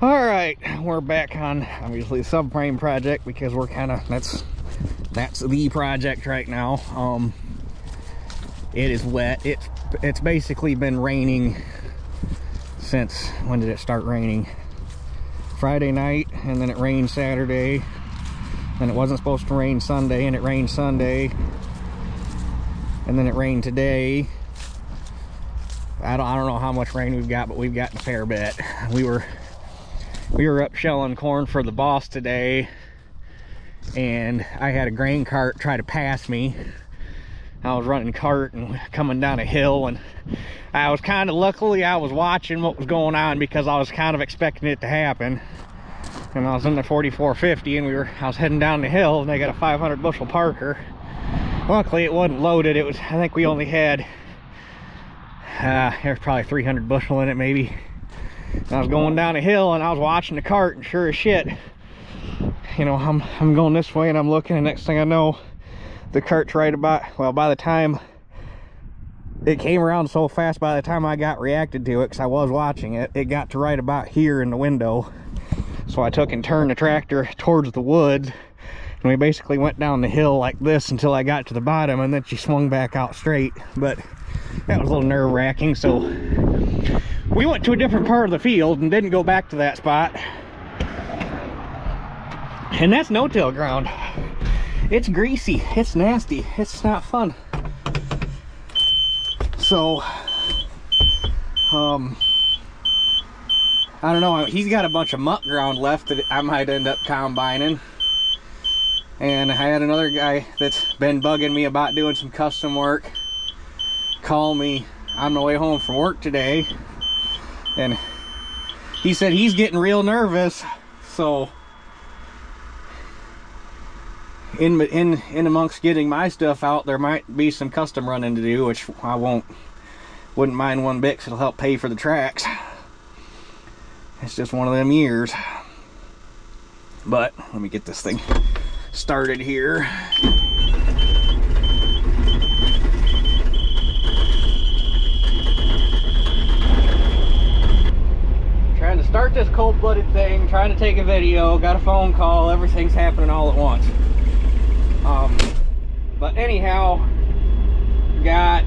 All right, we're back on obviously the subframe project because we're kind of that's the project right now. It is wet. It's basically been raining since, when did it start raining? Friday night, and then it rained Saturday, and it wasn't supposed to rain Sunday, and it rained Sunday, and then it rained today. I don't know how much rain we've got, but we've gotten a fair bit. We were up shelling corn for the boss today, and I had a grain cart try to pass me. I was running cart and coming down a hill, and I was kind of, luckily I was watching what was going on because I was kind of expecting it to happen. And I was in the 4450, and I was heading down the hill, and they got a 500 bushel Parker. Luckily it wasn't loaded. It was, I think we only had there's probably 300 bushel in it maybe. And I was going down a hill, and I was watching the cart, and sure as shit, you know, I'm going this way, and I'm looking, and next thing I know, the cart's right about, well, by the time it came around so fast, by the time I got reacted to it, because I was watching it, it got to right about here in the window. So I took and turned the tractor towards the woods, and we basically went down the hill like this until I got to the bottom, and then she swung back out straight. But that was a little nerve-wracking, so we went to a different part of the field and didn't go back to that spot. And that's no-till ground. It's greasy, it's nasty, it's not fun. So I don't know, he's got a bunch of muck ground left that I might end up combining. And I had another guy that's been bugging me about doing some custom work call me on the way home from work today, and he said he's getting real nervous. So in amongst getting my stuff out, there might be some custom running to do, which I wouldn't mind one bit, 'cause it'll help pay for the tracks. It's just one of them years. But let me get this thing started here. Trying to start this cold-blooded thing, trying to take a video, got a phone call, everything's happening all at once. But anyhow, got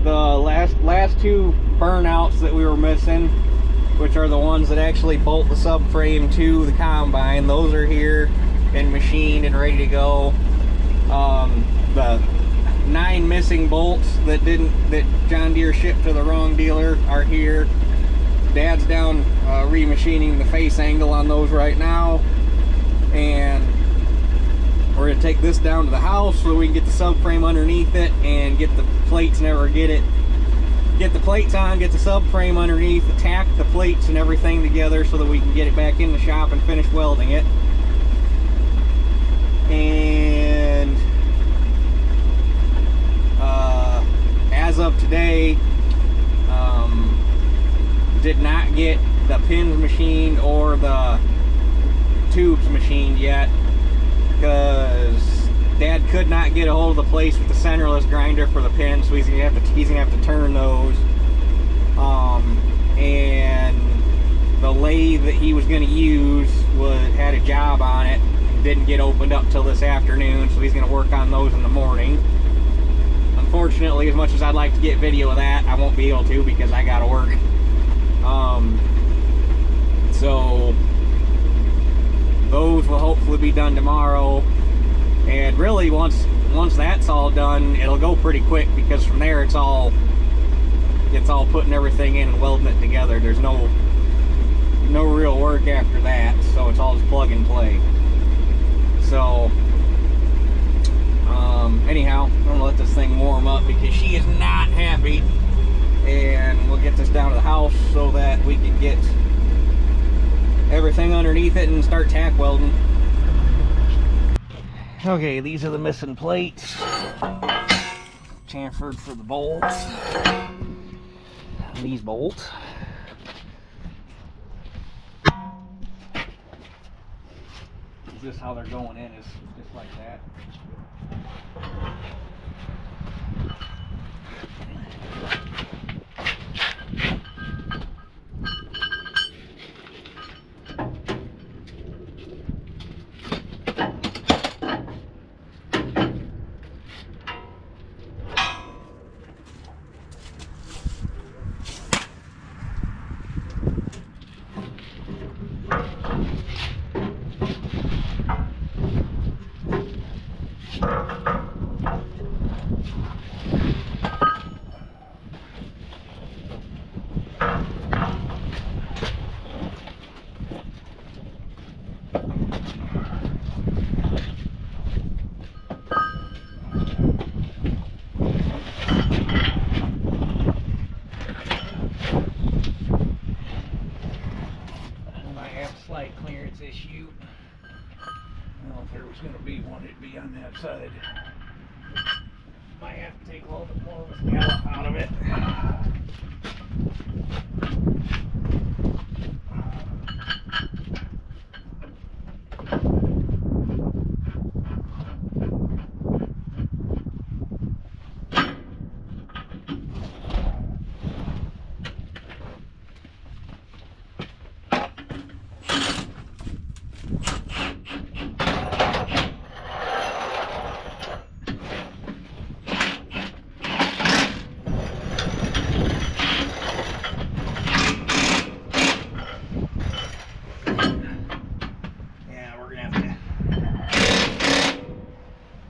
the last two burnouts that we were missing, which are the ones that actually bolt the subframe to the combine. Those are here and machined and ready to go. The 9 missing bolts that John Deere shipped to the wrong dealer are here. Dad's down remachining the face angle on those right now, and we're gonna take this down to the house so we can get the subframe underneath it and get the plates and get the plates on, get the subframe underneath, tack the plates and everything together so that we can get it back in the shop and finish welding it. And as of today, did not get the pins machined or the tubes machined yet, because Dad could not get a hold of the place with the centerless grinder for the pins, so he's gonna have to turn those. And the lathe that he was gonna use had a job on it and didn't get opened up till this afternoon, so he's gonna work on those in the morning. Unfortunately, as much as I'd like to get video of that, I won't be able to because I gotta work. So those will hopefully be done tomorrow, and really once that's all done, it'll go pretty quick, because from there it's all putting everything in and welding it together. There's no real work after that, so it's all just plug and play. So anyhow, I'm gonna let this thing warm up because she is not happy, and we'll get this down to the house so that we can get everything underneath it and start tack welding. Okay, these are the missing plates. Chamfered for the bolts. These bolts. Is this how they're going in? Is just like that. Slight clearance issue. Well, if there was going to be one, it'd be on that side. Might have to take a little bit more of a scallop out of it.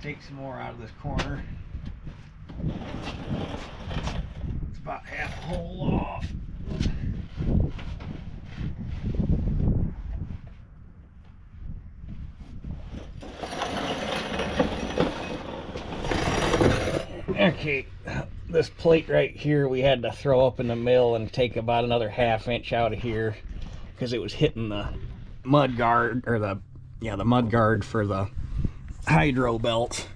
Take some more out of this corner. It's about half a hole off. Okay, this plate right here we had to throw up in the mill and take about another ½ inch out of here because it was hitting the mud guard, or the mud guard for the hydro belt.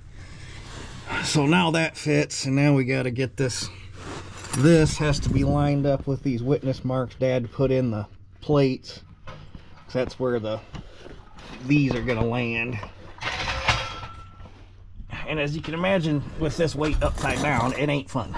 So now that fits, and now we got to get this has to be lined up with these witness marks Dad put in the plates, because that's where these are going to land. And as you can imagine, with this weight upside down, it ain't fun.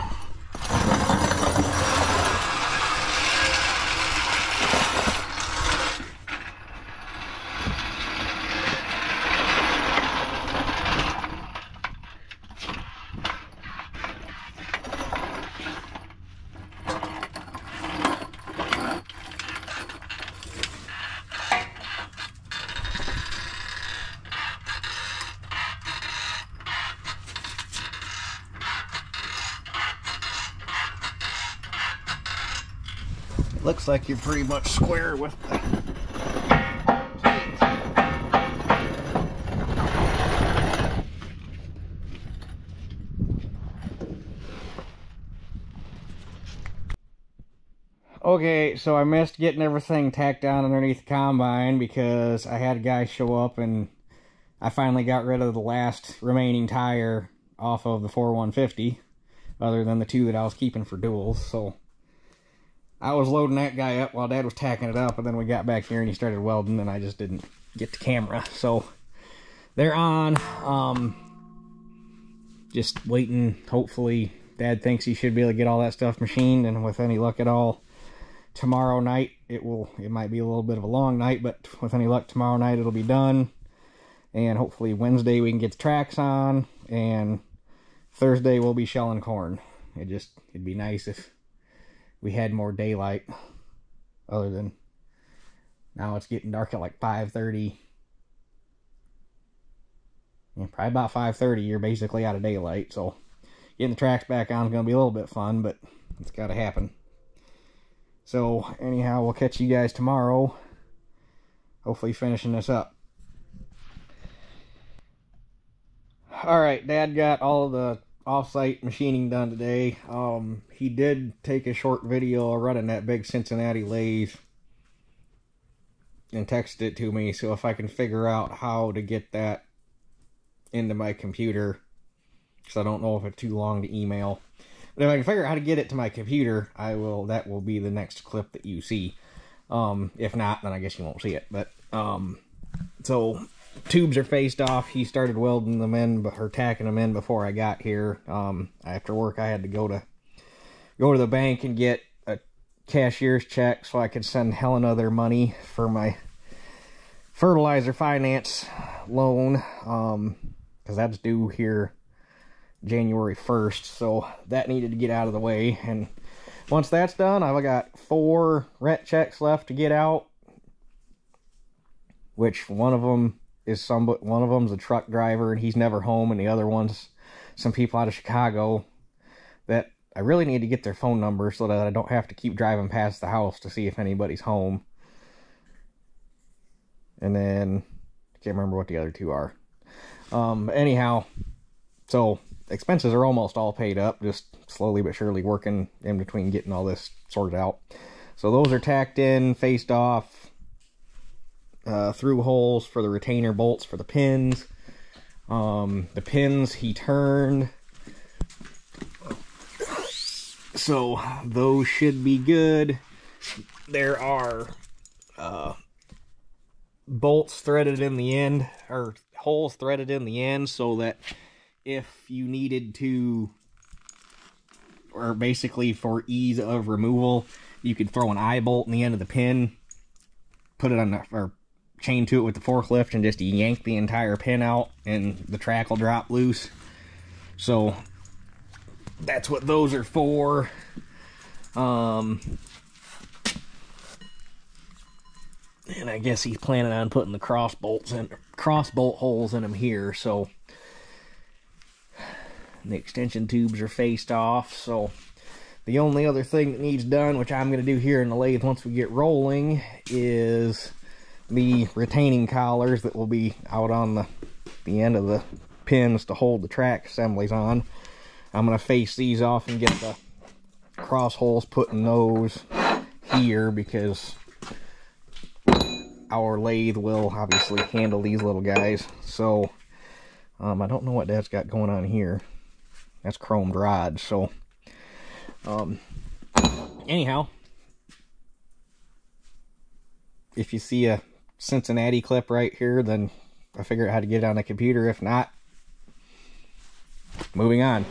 Looks like you're pretty much square with the Okay, so I missed getting everything tacked down underneath the combine because I had a guy show up, and I finally got rid of the last remaining tire off of the 4150, other than the two that I was keeping for duals. So I was loading that guy up while Dad was tacking it up, and then we got back here and he started welding, and I just didn't get the camera. So they're on. Just waiting. Hopefully Dad thinks he should be able to get all that stuff machined, and with any luck at all, tomorrow night it might be a little bit of a long night, but with any luck tomorrow night it'll be done. And hopefully Wednesday we can get the tracks on, and Thursday we'll be shelling corn. It'd be nice if we had more daylight, other than now it's getting dark at like 5:30. Yeah, probably about 5:30 you're basically out of daylight, so getting the tracks back on is going to be a little bit fun, but it's got to happen. So anyhow, we'll catch you guys tomorrow, hopefully finishing this up. Alright, Dad got all of the off-site machining done today. He did take a short video of running that big Cincinnati lathe and texted it to me, so if I can figure out how to get that into my computer, because I don't know if it's too long to email, but if I can figure out how to get it to my computer, that will be the next clip that you see. If not, then I guess you won't see it. But so tubes are faced off. He started welding them in, or tacking them in before I got here. After work I had to go to the bank and get a cashier's check so I could send Helena their money for my fertilizer finance loan, because that's due here January 1st, so that needed to get out of the way. And once that's done, I've got 4 rent checks left to get out, which one of them is one of them's a truck driver and he's never home, and the other one's some people out of Chicago that I really need to get their phone number so that I don't have to keep driving past the house to see if anybody's home. And then I can't remember what the other two are. Anyhow, so expenses are almost all paid up, just slowly but surely working in between getting all this sorted out. So those are tacked in, faced off, through holes for the retainer bolts for the pins. The pins he turned, so those should be good. There are bolts threaded in the end, or holes threaded in the end, so that if you needed to, or basically for ease of removal, you could throw an eye bolt in the end of the pin, put it on the, or chain to it with the forklift, and just yank the entire pin out and the track will drop loose. So that's what those are for. And I guess he's planning on putting the cross bolt holes in them here. So the extension tubes are faced off. So the only other thing that needs done, which I'm going to do here in the lathe once we get rolling, is the retaining collars that will be out on the end of the pins to hold the track assemblies on. I'm going to face these off and get the cross holes put in those here, because our lathe will obviously handle these little guys. So I don't know what that's got going on here. That's chromed rods. So anyhow, if you see a Cincinnati clip right here, then I figure out how to get it on the computer. If not, moving on.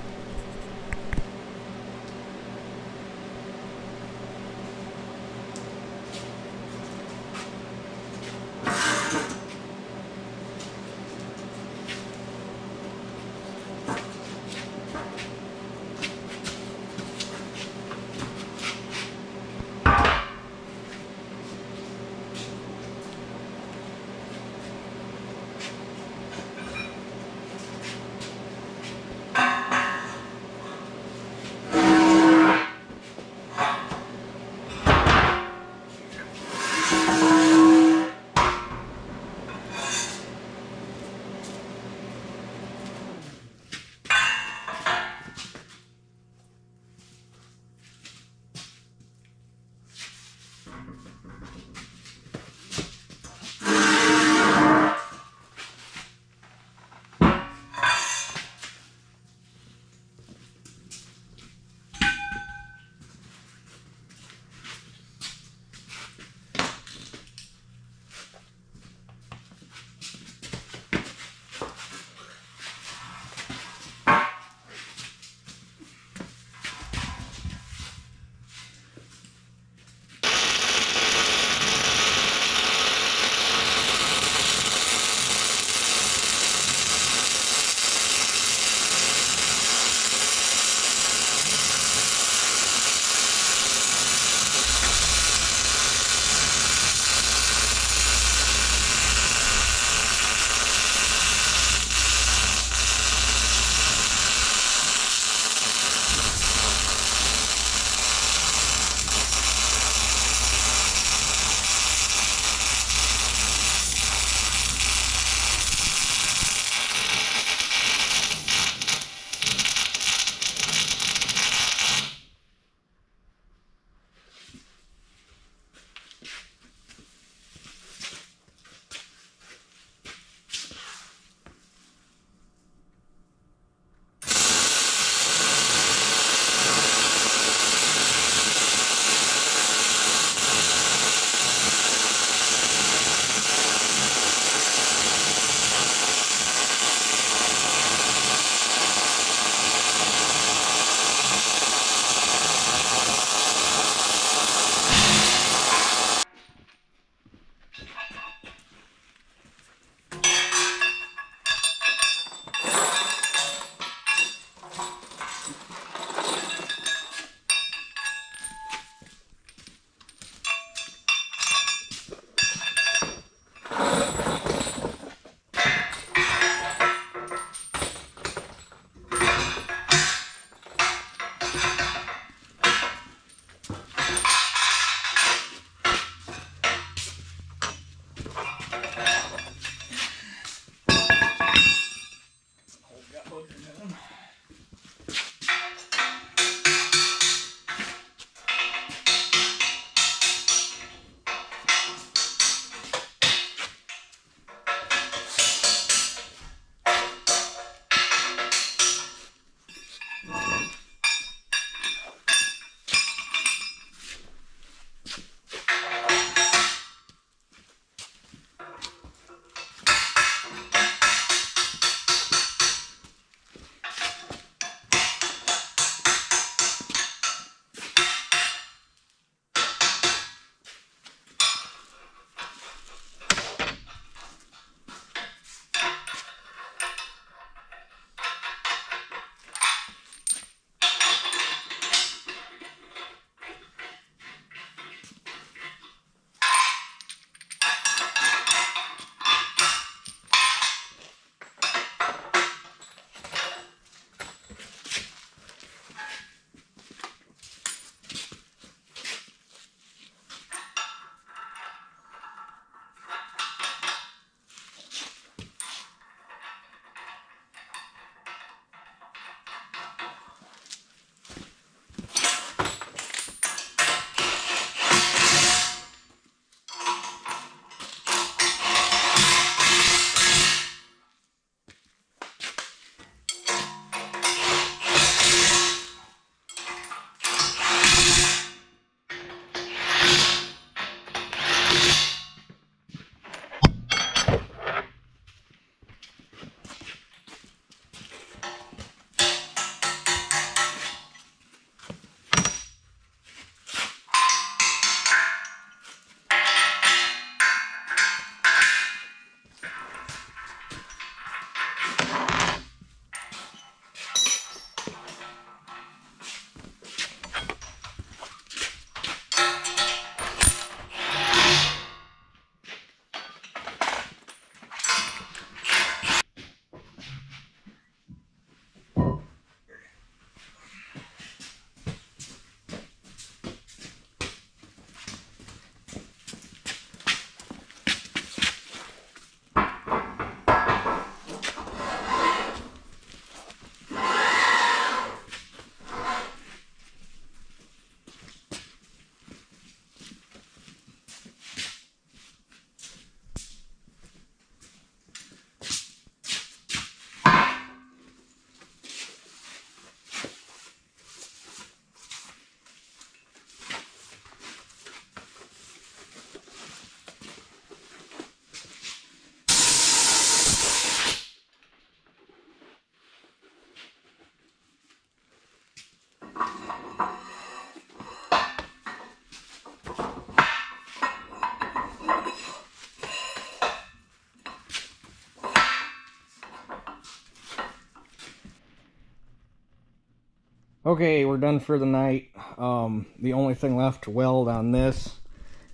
Okay, we're done for the night. The only thing left to weld on this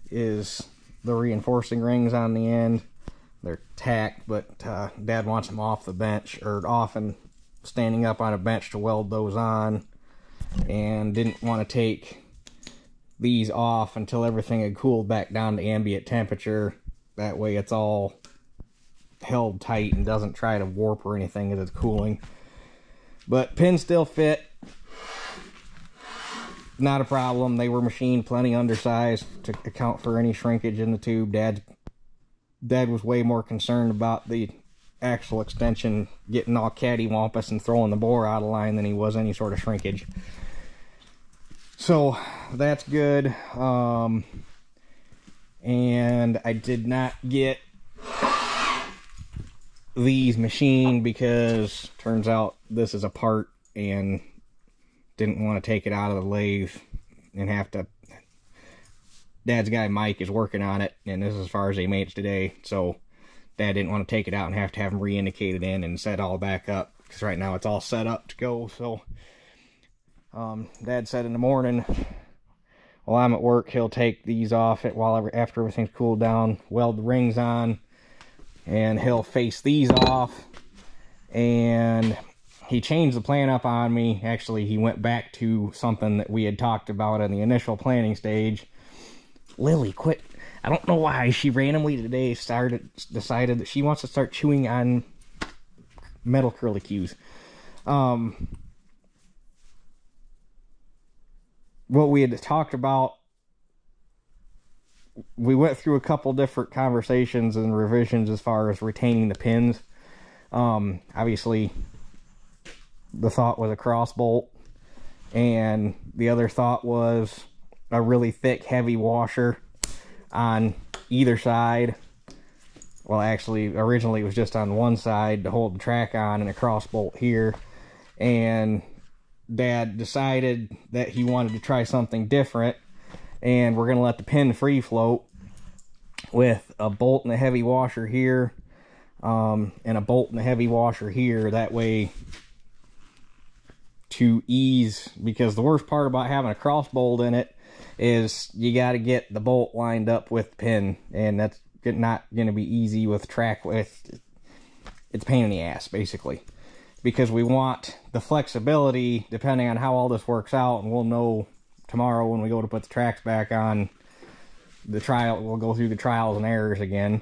is the reinforcing rings on the end. They're tacked, but Dad wants them off the bench, or off and standing up on a bench to weld those on, and didn't want to take these off until everything had cooled back down to ambient temperature. That way it's all held tight and doesn't try to warp or anything as it's cooling. But pins still fit. Not a problem. They were machined plenty undersized to account for any shrinkage in the tube. Dad was way more concerned about the actual extension getting all cattywampus and throwing the bore out of line than he was any sort of shrinkage. So that's good. And I did not get these machined because turns out this is a part and didn't want to take it out of the lathe and have to. Dad's guy Mike is working on it, and this is as far as they made it today, so Dad didn't want to take it out and have to have them re-indicated in and set all back up, because right now it's all set up to go. So Dad said in the morning while I'm at work he'll take these off after everything's cooled down, weld the rings on, and he'll face these off. And he changed the plan up on me. Actually, he went back to something that we had talked about in the initial planning stage. Lily, quit. I don't know why she randomly today decided that she wants to start chewing on metal curlicues. What we had talked about, we went through a couple different conversations and revisions as far as retaining the pins. Obviously, the thought was a cross bolt, and the other thought was a really thick, heavy washer on either side. Well, actually, originally it was just on one side to hold the track on, and a cross bolt here. And Dad decided that he wanted to try something different, and we're going to let the pin free float with a bolt and a heavy washer here, and a bolt and a heavy washer here. That way, to ease, because the worst part about having a cross bolt in it is you got to get the bolt lined up with the pin, and that's not going to be easy with track. It's a pain in the ass, basically, because we want the flexibility depending on how all this works out, and we'll know tomorrow when we go to put the tracks back on the trial. We'll go through the trials and errors again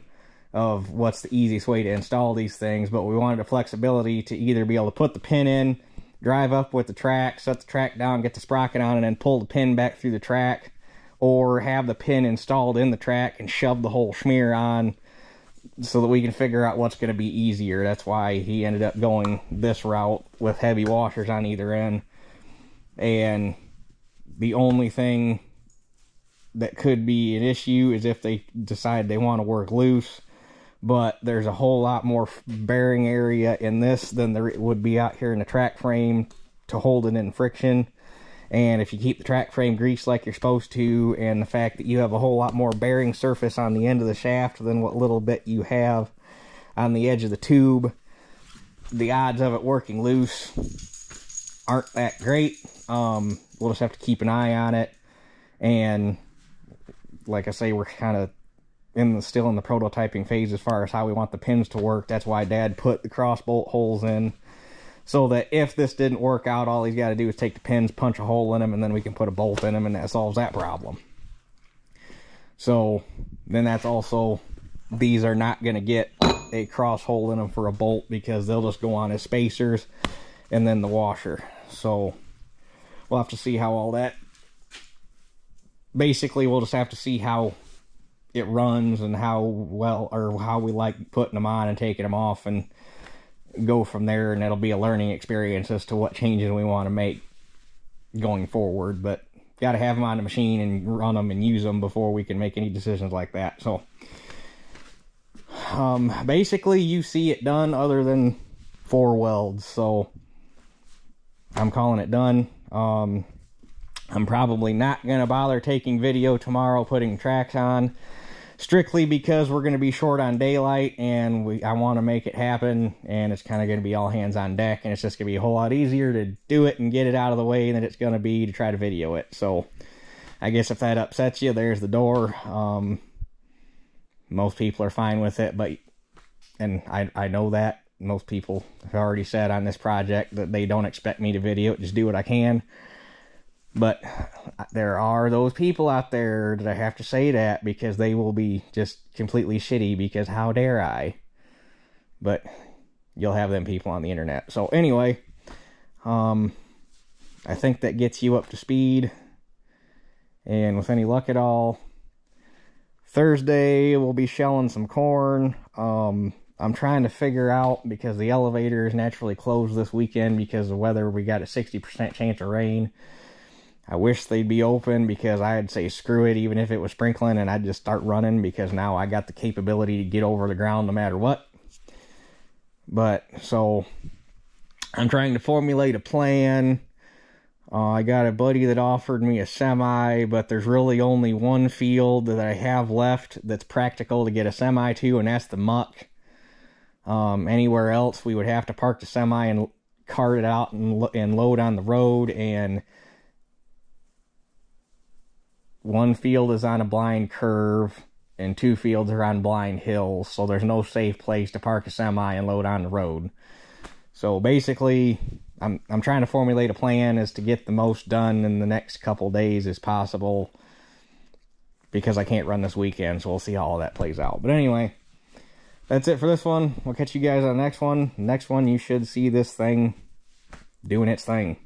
of what's the easiest way to install these things, but we wanted the flexibility to either be able to put the pin in, drive up with the track, set the track down, get the sprocket on, and then pull the pin back through the track, or have the pin installed in the track and shove the whole schmear on so that we can figure out what's going to be easier. That's why he ended up going this route with heavy washers on either end. And the only thing that could be an issue is if they decide they want to work loose. But there's a whole lot more bearing area in this than there would be out here in the track frame to hold it in friction. And if you keep the track frame greased like you're supposed to, and the fact that you have a whole lot more bearing surface on the end of the shaft than what little bit you have on the edge of the tube, the odds of it working loose aren't that great. We'll just have to keep an eye on it. And like I say, we're kind of still in the prototyping phase as far as how we want the pins to work. That's why Dad put the cross bolt holes in, so that if this didn't work out, all he's got to do is take the pins, punch a hole in them, and then we can put a bolt in them, and that solves that problem. So then that's also, these are not going to get a cross hole in them for a bolt, because they'll just go on as spacers and then the washer. So we'll have to see how all that, basically we'll just have to see how it runs and how well, or how we like putting them on and taking them off, and go from there. And it'll be a learning experience as to what changes we want to make going forward. But got to have them on the machine and run them and use them before we can make any decisions like that. So basically you see it done other than 4 welds, so I'm calling it done. I'm probably not gonna bother taking video tomorrow putting tracks on, strictly because we're going to be short on daylight, and I want to make it happen, and it's kind of going to be all hands on deck, and it's just going to be a whole lot easier to do it and get it out of the way than it's going to be to try to video it. So I guess if that upsets you, there's the door. Most people are fine with it, and I know that most people have already said on this project that they don't expect me to video it, just do what I can. But there are those people out there that I have to say that, because they will be just completely shitty, because how dare I? But you'll have them people on the internet. So anyway, I think that gets you up to speed. And with any luck at all, Thursday we'll be shelling some corn. I'm trying to figure out, because the elevator is naturally closed this weekend because of weather. We got a 60% chance of rain. I wish they'd be open, because I'd say screw it, even if it was sprinkling, and I'd just start running, because now I got the capability to get over the ground no matter what. But, so, I'm trying to formulate a plan. I got a buddy that offered me a semi, but there's really only one field that I have left that's practical to get a semi to, and that's the muck. Anywhere else, we would have to park the semi and cart it out and load on the road, and one field is on a blind curve, and 2 fields are on blind hills, so there's no safe place to park a semi and load on the road. So basically, I'm trying to formulate a plan as to get the most done in the next couple days as possible, because I can't run this weekend, so we'll see how all that plays out. But anyway, that's it for this one. We'll catch you guys on the next one. Next one, you should see this thing doing its thing.